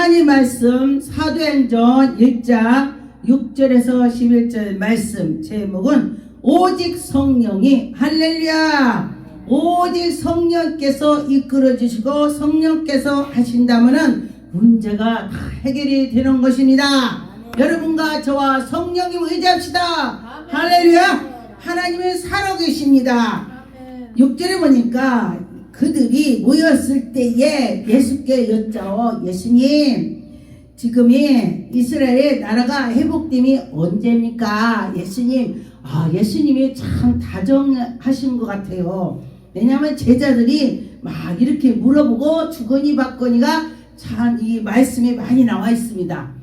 하나님 말씀 사도행전 1장 6절에서 11절 말씀 제목은 오직 성령이 할렐루야 오직 성령께서 이끌어 주시고 성령께서 하신다면은 문제가 다 해결이 되는 것입니다. 여러분과 저와 성령님 의지합시다. 할렐루야. 하나님은 살아계십니다. 6절에 보니까 그들이 모였을 때에 예수께 여짜오 예수님 지금이 이스라엘 나라가 회복됨이 언제입니까? 예수님 예수님이 참 다정하신 것 같아요. 왜냐하면 제자들이 막 이렇게 물어보고 주거니 받거니가 참 이 말씀이 많이 나와 있습니다.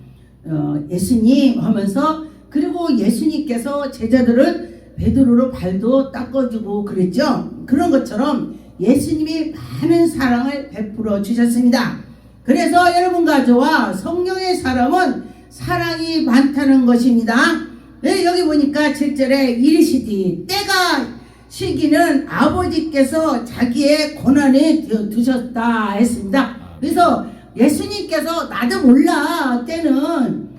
예수님 하면서 그리고 예수님께서 제자들을 베드로로 발도 닦아주고 그랬죠. 그런 것처럼 예수님이 많은 사랑을 베풀어 주셨습니다. 그래서 여러분과 저와 성령의 사람은 사랑이 많다는 것입니다. 여기 보니까 7절에 이르시되 때가 시기는 아버지께서 자기의 고난에 두셨다 했습니다. 그래서 예수님께서 나도 몰라 때는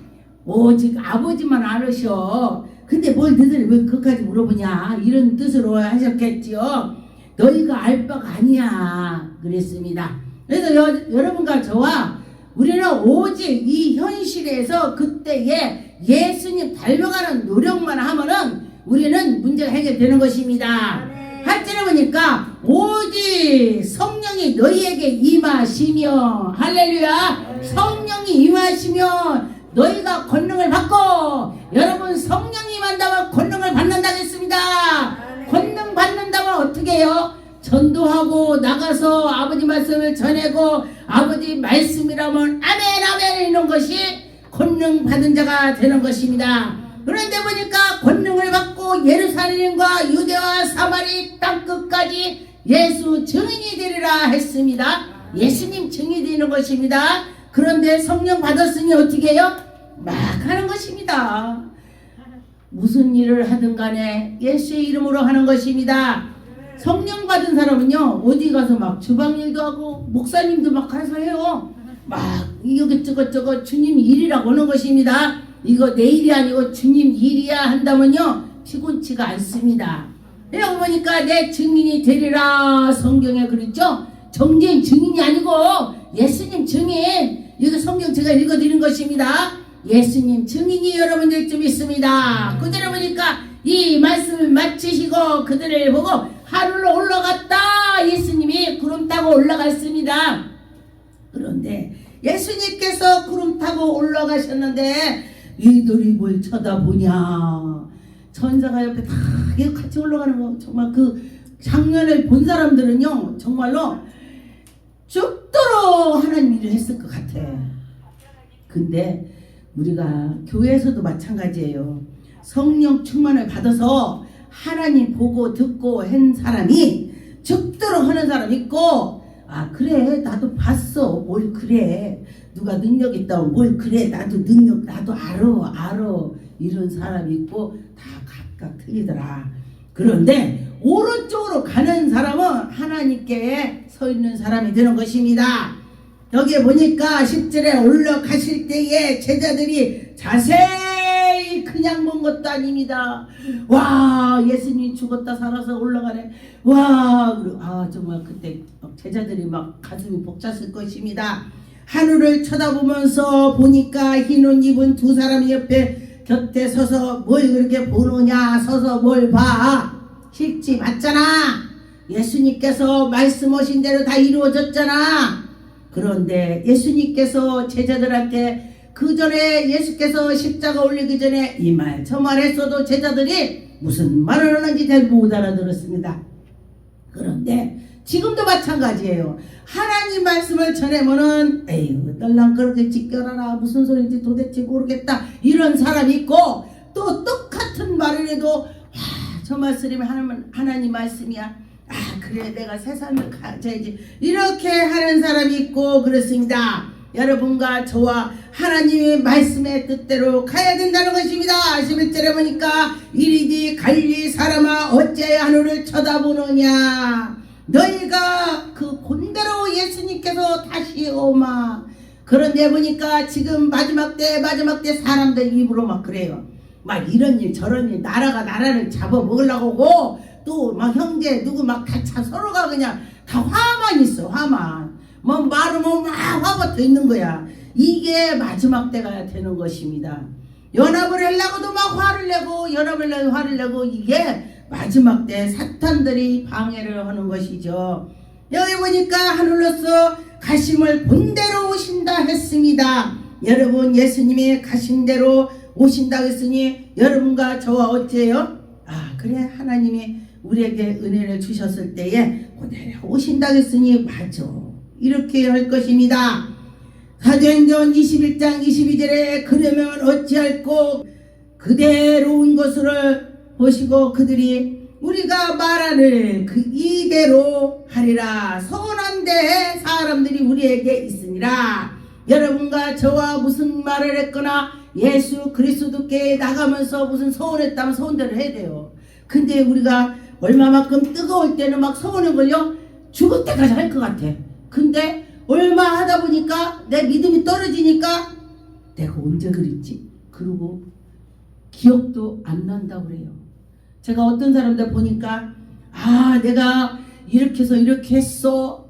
오직 아버지만 알으셔. 근데 뭘 너희들 왜 그것까지 물어보냐 이런 뜻으로 하셨겠지요. 너희가 알 바가 아니야 그랬습니다. 그래서 여러분과 저와 우리는 오직 이 현실에서 그때에 예수님 닮아가는 노력만 하면은 우리는 문제가 해결되는 것입니다. 8절에 보니까 오직 성령이 너희에게 임하시며 할렐루야 성령이 임하시며 너희가 권능을 받고 여러분 성령이 임한다면 권능을 받는다고 했습니다. 권능 받는다면 어떻게 해요? 전도하고 나가서 아버지 말씀을 전하고 아버지 말씀이라면 아멘 아멘 이런 것이 권능 받은 자가 되는 것입니다. 그런데 보니까 권능을 받고 예루살렘과 유대와 사마리 땅끝까지 예수 증인이 되리라 했습니다. 예수님 증인이 되는 것입니다. 그런데 성령 받았으니 어떻게 해요? 막 하는 것입니다. 무슨 일을 하든 간에 예수의 이름으로 하는 것입니다. 성령 받은 사람은요 어디 가서 막 주방일도 하고 목사님도 막 가서 해요. 막 이것저것 주님 일이라고 하는 것입니다. 이거 내 일이 아니고 주님 일이야 한다면요 피곤치가 않습니다. 여기 보니까 내 증인이 되리라 성경에 그랬죠. 정죄인 증인이 아니고 예수님 증인. 이거 성경 제가 읽어드린 것입니다. 예수님 증인이 여러분들 좀 있습니다. 그들을 보니까 이 말씀을 마치시고 그들을 보고 하늘로 올라갔다. 예수님이 구름 타고 올라갔습니다. 그런데 예수님께서 구름 타고 올라가셨는데 이들이 뭘 쳐다보냐. 천사가 옆에 다 같이 올라가는 거 정말 그 장면을 본 사람들은요 정말로 죽도록 하나님 일을 했을 것 같아. 근데 우리가 교회에서도 마찬가지예요. 성령 충만을 받아서 하나님 보고 듣고 한 사람이 죽도록 하는 사람 있고 그래 나도 봤어 뭘 그래 누가 능력 있다고 뭘 그래 나도 능력 나도 알아 이런 사람이 있고 다 각각 틀리더라. 그런데 오른쪽으로 가는 사람은 하나님께 서 있는 사람이 되는 것입니다. 여기에 보니까 10절에 올라가실 때에 제자들이 자세히 그냥 본 것도 아닙니다. 와 예수님이 죽었다 살아서 올라가네. 와 정말 그때 제자들이 막 가슴이 벅찼을 것입니다. 하늘을 쳐다보면서 보니까 흰옷 입은 두 사람이 옆에 곁에 서서 뭘 그렇게 보느냐 서서 뭘 봐. 실지 맞잖아. 예수님께서 말씀하신 대로 다 이루어졌잖아. 그런데 예수님께서 제자들한테 그 전에 예수께서 십자가 올리기 전에 이 말 저 말 했어도 제자들이 무슨 말을 하는지 잘 못 알아들었습니다. 그런데 지금도 마찬가지예요. 하나님 말씀을 전하면은 에휴 떨랑거리게 찌껴라라 무슨 소리인지 도대체 모르겠다 이런 사람이 있고 또 똑같은 말을 해도 저 말씀이 하나님 말씀이야. 그래 내가 새 삶을 가져야지 이렇게 하는 사람이 있고 그렇습니다. 여러분과 저와 하나님의 말씀의 뜻대로 가야 된다는 것입니다. 11절에 보니까 이리디 갈리 사람아 어째 하늘을 쳐다보느냐. 너희가 그 본대로 예수님께서 다시 오마 그런데 보니까 지금 마지막 때 사람들 입으로 막 그래요. 막 이런 일 저런 일 나라가 나라를 잡아먹으려고 하고 또 막 형제 누구 막 다 서로가 그냥 다 화만 있어. 화만 뭐 말하면 막 화가 더 있는 거야. 이게 마지막 때가 되는 것입니다. 연합을 하려고도 막 화를 내고 연합을 하려고 화를 내고 이게 마지막 때 사탄들이 방해를 하는 것이죠. 여기 보니까 하늘로서 가심을 본대로 오신다 했습니다. 여러분 예수님이 가심대로 오신다고 했으니 여러분과 저와 어째요? 아 그래 하나님이 우리에게 은혜를 주셨을 때에 그대로 오신다고 했으니 맞아 이렇게 할 것입니다. 사도행전 21장 22절에 그러면 어찌할꼬 그대로 온 것을 보시고 그들이 우리가 말하는 그 이대로 하리라. 서운한 데에 사람들이 우리에게 있으니라. 여러분과 저와 무슨 말을 했거나 예수 그리스도께 나가면서 무슨 서운했다면 서운대로 해야 돼요. 근데 우리가 얼마만큼 뜨거울 때는 막 서운한 걸요 죽을 때까지 할 것 같아. 근데 얼마 하다 보니까 내 믿음이 떨어지니까 내가 언제 그랬지? 그러고 기억도 안 난다고 그래요. 제가 어떤 사람들 보니까 아 내가 이렇게 해서 이렇게 했어.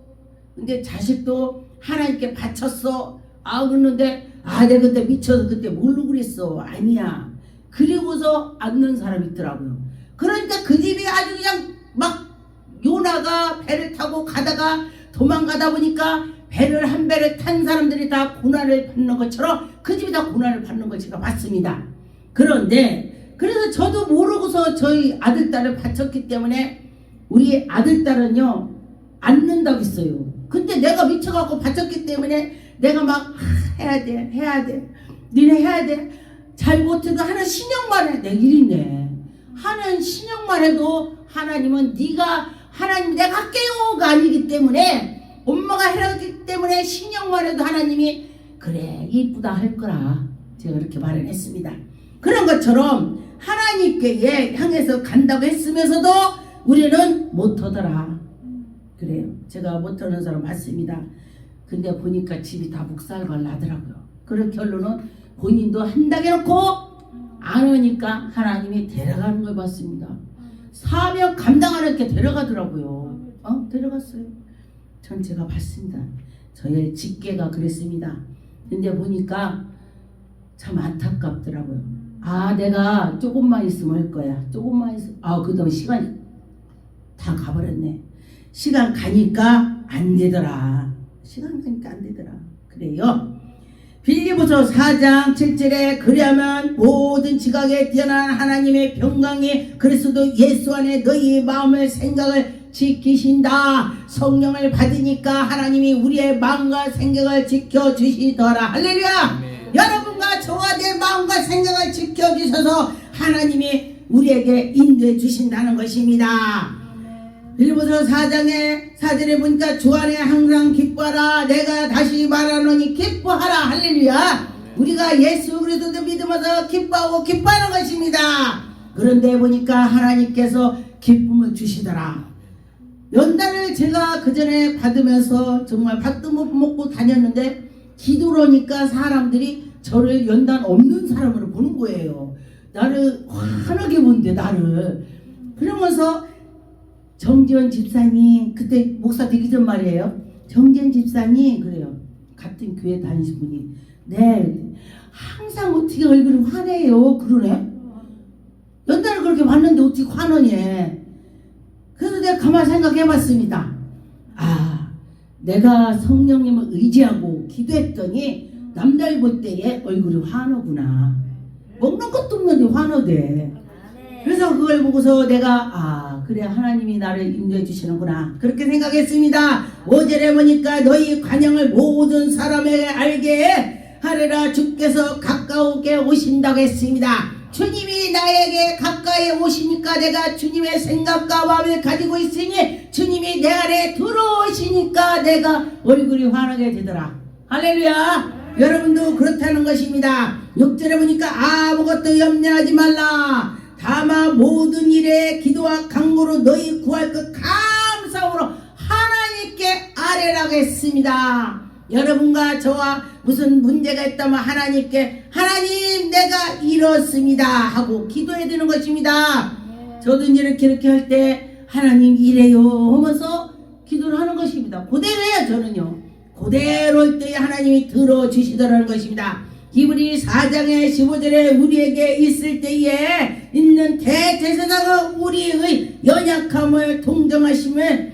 근데 자식도 하나님께 바쳤어. 아 그러는데 아 내가 그때 미쳐서 그때 뭘로 그랬어. 아니야. 그리고서 앉는 사람이 있더라고요. 그러니까 그 집이 아주 그냥 막 요나가 배를 타고 가다가 도망가다 보니까 배를 한 배를 탄 사람들이 다 고난을 받는 것처럼 그 집이 다 고난을 받는 걸 제가 봤습니다. 그런데 그래서 저도 모르고서 저희 아들딸을 바쳤기 때문에 우리 아들딸은요 앉는다고 했어요. 근데 내가 미쳐갖고 바쳤기 때문에 내가 막 해야 돼 니네 해야 돼 잘 못해도 하는 신용만 해. 내 일이네. 하는 신용만 해도 하나님은 네가 하나님 내가 할게요가 아니기 때문에 엄마가 해라기 때문에 신용만 해도 하나님이 그래 이쁘다 할 거라 제가 그렇게 말을 했습니다. 그런 것처럼 하나님께 향해서 간다고 했으면서도 우리는 못하더라. 그래요. 제가 못하는 사람 봤습니다. 근데 보니까 집이 다 묵살발 나더라고요. 그런 결론은 본인도 한다고 해놓고 안 하니까 하나님이 데려가는 걸 봤습니다. 사명 감당하는 게 데려가더라고요. 데려갔어요. 전 제가 봤습니다. 저의 직계가 그랬습니다. 근데 보니까 참 안타깝더라고요. 아 내가 조금만 있으면 할 거야. 조금만 있으면 그동안 시간이 다 가버렸네. 시간 가니까 안 되더라. 시간 가니까 안 되더라. 그래요. 빌립보서 4장 7절에 그리하면 모든 지각에 뛰어난 하나님의 평강이 그리스도 예수 안에 너희 마음의 생각을 지키신다. 성령을 받으니까 하나님이 우리의 마음과 생각을 지켜주시더라. 할렐루야. 여러분과 저와 내 마음과 생각을 지켜주셔서 하나님이 우리에게 인도해 주신다는 것입니다. 빌립보서 4장의 4절에 보니까 주 안에 항상 기뻐하라. 내가 다시 말하노니 기뻐하라. 할렐루야. 우리가 예수 그리스도를 믿으면서 기뻐하고 기뻐하는 것입니다. 그런데 보니까 하나님께서 기쁨을 주시더라. 연단을 제가 그 전에 받으면서 정말 밥도 못 먹고 다녔는데 기도로니까 사람들이 저를 연단 없는 사람으로 보는 거예요. 나를 환하게 본대 나를. 그러면서 정지원 집사님 그때 목사 되기 전 말이에요. 정지원 집사님 그래요. 같은 교회 다니신 분이 네 항상 어떻게 얼굴이 환해요. 그러네. 연단을 그렇게 봤는데 어떻게 환하니. 그래서 내가 가만히 생각해봤습니다. 아 내가 성령님을 의지하고 기도했더니 남들 볼 때에 얼굴이 환하구나. 먹는 것도 없는데 환하대. 그래서 그걸 보고서 내가 그래 하나님이 나를 인도해 주시는구나 그렇게 생각했습니다. 5절에 보니까 너희 관영을 모든 사람에게 알게 하리라. 주께서 가까우게 오신다고 했습니다. 주님이 나에게 가까이 오시니까 내가 주님의 생각과 마음을 가지고 있으니 주님이 내 안에 들어오시니까 내가 얼굴이 환하게 되더라. 할렐루야. 여러분도 그렇다는 것입니다. 6절에 보니까 아무것도 염려하지 말라. 다만 모든 일에 기도와 간구로 너희 구할 것 감사함으로 하나님께 아뢰라고 했습니다. 여러분과 저와 무슨 문제가 있다면 하나님께 하나님 내가 이렇습니다 하고 기도해야 되는 것입니다. 저도 이렇게 할 때 하나님 이래요 하면서 기도를 하는 것입니다. 그대로 해요. 저는요 그대로 할 때 하나님이 들어주시더라는 것입니다. 히브리 4장의 15절에 우리에게 있을 때에 있는 대제사장은 우리의 연약함을 동정하심을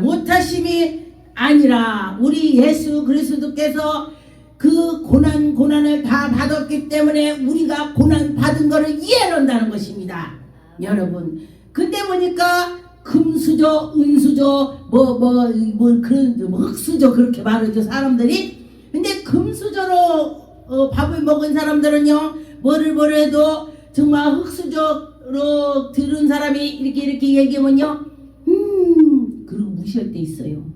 못하심이 아니라 우리 예수 그리스도께서 그 고난을 다 받았기 때문에 우리가 고난 받은 것을 이해한다는 것입니다. 여러분 근데 보니까 금수저 은수저 그런 흑수저 그렇게 말하죠 사람들이. 근데 금수저로 밥을 먹은 사람들은요 뭐를 해도 정말 흑수저로 들은 사람이 이렇게 얘기하면요 그리고 무시할 때 있어요.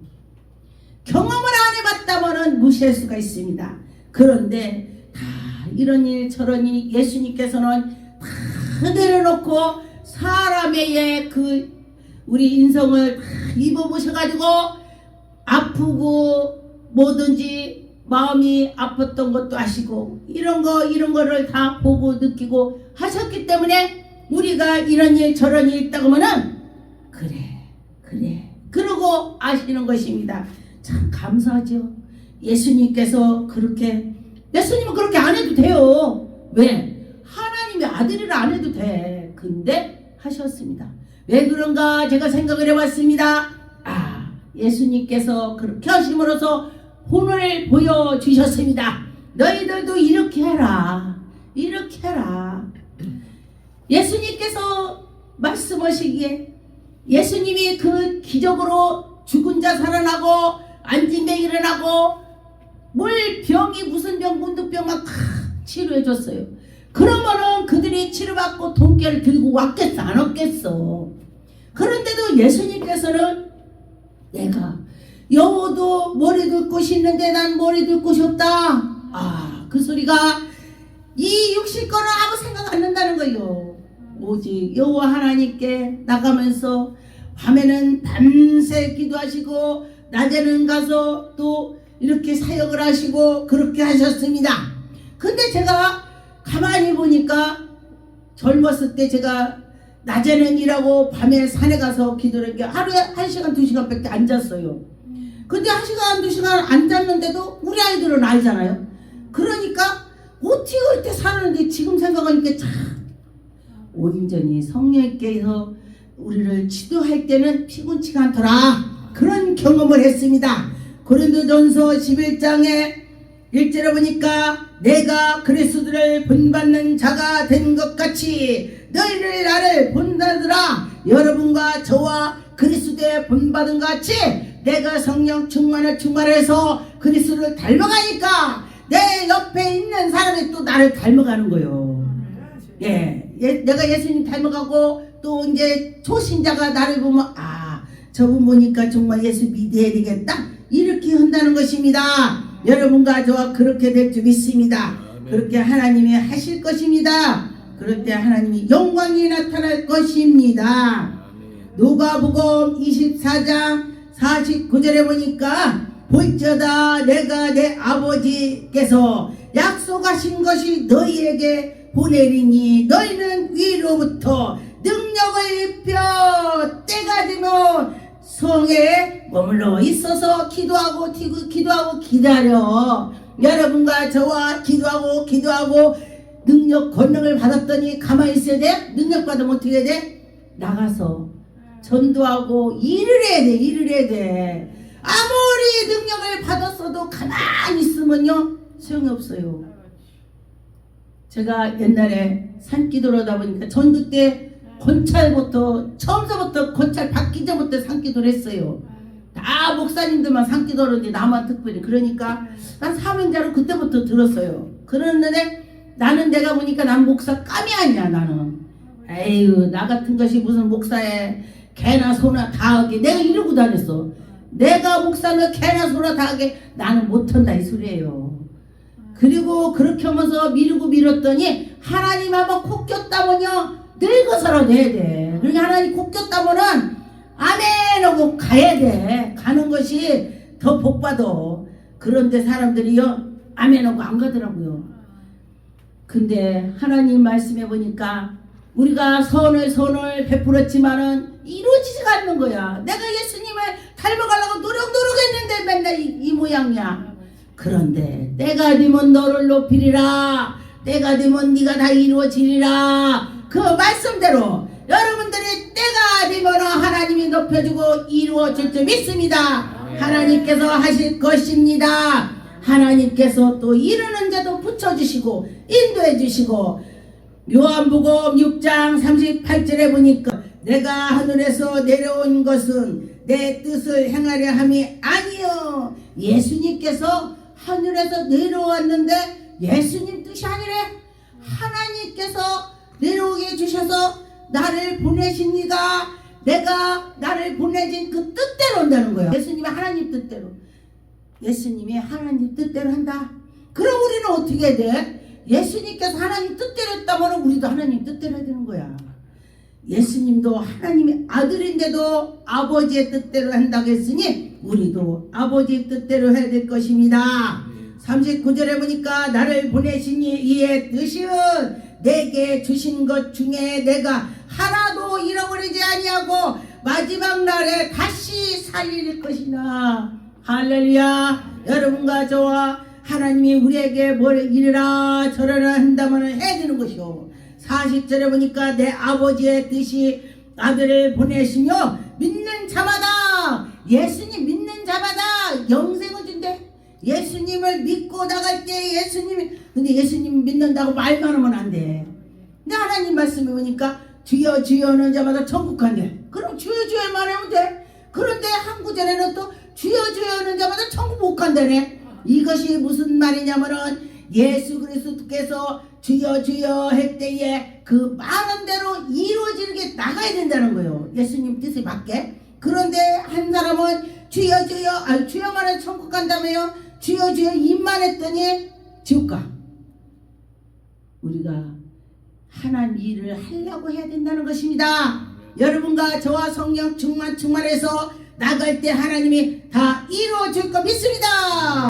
경험을 안 해봤다면 무시할 수가 있습니다. 그런데 다 이런 일 저런 일 예수님께서는 다 내려놓고 사람의 그 우리 인성을 다 입어보셔가지고 아프고 뭐든지 마음이 아팠던 것도 아시고 이런 거를 다 보고 느끼고 하셨기 때문에 우리가 이런 일 저런 일 있다고 하면은 그래 그러고 아시는 것입니다. 참 감사하죠. 예수님은 그렇게 안 해도 돼요. 왜? 하나님의 아들이라 안 해도 돼. 근데 하셨습니다. 왜 그런가 제가 생각을 해봤습니다. 예수님께서 그렇게 하심으로써 본을 보여주셨습니다. 너희들도 이렇게 해라. 예수님께서 말씀하시기에 예수님이 그 기적으로 죽은 자 살아나고 앉은 자 일어나고 병이 무슨 병 문득병 막 치료해 줬어요. 그러면은 그들이 치료받고 돈깨를 들고 왔겠어 안 왔겠어. 그런데도 예수님께서는 내가 여호도 머리 둘 곳이 있는데 난 머리 둘 곳이 없다. 그 소리가 이 육실 거는 아무 생각 안 난다는 거예요. 오직 여호와 하나님께 나가면서 밤에는 밤새 기도하시고 낮에는 가서 또 이렇게 사역을 하시고 그렇게 하셨습니다. 근데 제가 가만히 보니까 젊었을 때 제가 낮에는 일하고 밤에 산에 가서 기도를 했는데 하루에 1시간 2시간밖에 안 잤어요. 근데 1시간 2시간 안 잤는데도 우리 아이들은 알잖아요. 그러니까 어떻게 그렇게 사는데 지금 생각하니까 참 온전히 성령께서 우리를 지도할 때는 피곤치가 않더라. 그런 경험을 했습니다. 고린도전서 11장에 1절에 보니까 내가 그리스도를 본받는 자가 된 것 같이 너희를 나를 본다더라. 여러분과 저와 그리스도에 본받은 것 같이 내가 성령 충만해서 그리스도를 닮아가니까 내 옆에 있는 사람이 또 나를 닮아가는 거예요. 내가 예수님 닮아가고 또 이제 초신자가 나를 보면 저분 보니까 정말 예수 믿어야 되겠다 이렇게 한다는 것입니다. 여러분과 저와 그렇게 될 줄 믿습니다. 그렇게 하나님이 하실 것입니다. 그럴 때 하나님이 영광이 나타날 것입니다. 누가복음 24장 49절에 보니까 볼지어다 내가 내 아버지께서 약속하신 것이 너희에게 보내리니 너희는 위로부터 능력을 입혀 때가 되면 성에 머물러 있어서 기도하고 기다려. 여러분과 저와 기도하고 능력 권능을 받았더니 가만히 있어야 돼? 능력 받으면 어떻게 해야 돼? 나가서 전도하고 일을 해야 돼. 아무리 능력을 받았어도 가만히 있으면요 소용이 없어요. 제가 옛날에 산기도를 하다 보니까 전도 때 처음서부터 권찰 받기 전부터 산기도를 했어요. 다 목사님들만 산기도를 하는데 나만 특별히. 그러니까 난 사명자로 그때부터 들었어요. 그랬는데 나는 내가 보니까 난 목사 깜이 아니야. 나는 에휴 나 같은 것이 무슨 목사에 개나 소나 다 하게 내가 이러고 다녔어. 내가 목사는 개나 소나 다 하게 나는 못한다 이 소리예요. 그리고 그렇게 하면서 밀었더니 하나님 한번 콕 꼈다면요 늙어서라도 해야 돼. 그러니까 하나님 콕 꼈다면은 아멘 하고 가야 돼. 가는 것이 더 복받아. 그런데 사람들이요 아멘하고 안 가더라고요. 근데 하나님 말씀해 보니까 우리가 선을 베풀었지만은 이루어지지가 않는 거야. 내가 예수님을 닮아가려고 노력했는데 맨날 이 모양이야. 그런데 때가 되면 너를 높이리라. 때가 되면 네가 다 이루어지리라. 그 말씀대로 여러분들의 때가 되면 하나님이 높여주고 이루어질 줄 믿습니다. 하나님께서 하실 것입니다. 하나님께서 또 이루는 자도 붙여주시고 인도해 주시고 요한복음 6장 38절에 보니까 내가 하늘에서 내려온 것은 내 뜻을 행하려 함이 아니요. 예수님께서 하늘에서 내려왔는데 예수님 뜻이 아니래. 하나님께서 내려오게 해주셔서 나를 보내십니다. 내가 나를 보내진 그 뜻대로 온다는 거예요. 예수님이 하나님 뜻대로. 예수님이 하나님 뜻대로 한다. 그럼 우리는 어떻게 돼? 예수님께서 하나님 뜻대로 했다면 우리도 하나님 뜻대로 해야 되는 거야. 예수님도 하나님의 아들인데도 아버지의 뜻대로 한다고 했으니 우리도 아버지의 뜻대로 해야 될 것입니다. 39절에 보니까 나를 보내시니 이의 뜻은 내게 주신 것 중에 내가 하나도 잃어버리지 아니하고 마지막 날에 다시 살릴 것이나. 할렐루야. 여러분과 저와 하나님이 우리에게 뭘 이래라 저래라 한다면 해야 되는 것이요. 40절에 보니까 내 아버지의 뜻이 아들을 보내시며 믿는 자마다, 예수님 믿는 자마다 영생을 준대. 예수님을 믿고 나갈 때 근데 예수님 믿는다고 말만 하면 안 돼. 근데 하나님 말씀해 보니까 주여 주여 하는 자마다 천국 간대. 그럼 주여 주여만 하면 돼. 그런데 한 구절에는 또 주여 주여 하는 자마다 천국 못 간다네. 이것이 무슨 말이냐면은 예수 그리스도께서 주여 주여 할 때에 그 말한 대로 이루어지게 나가야 된다는 거예요. 예수님 뜻에 맞게. 그런데 한 사람은 주여 주여 주여만 해서 천국 간다며요. 주여 주여 입만 했더니 지옥 가. 우리가 하나님 일을 하려고 해야 된다는 것입니다. 여러분과 저와 성령 충만해서 나갈 때 하나님이 다 이루어줄 거 믿습니다.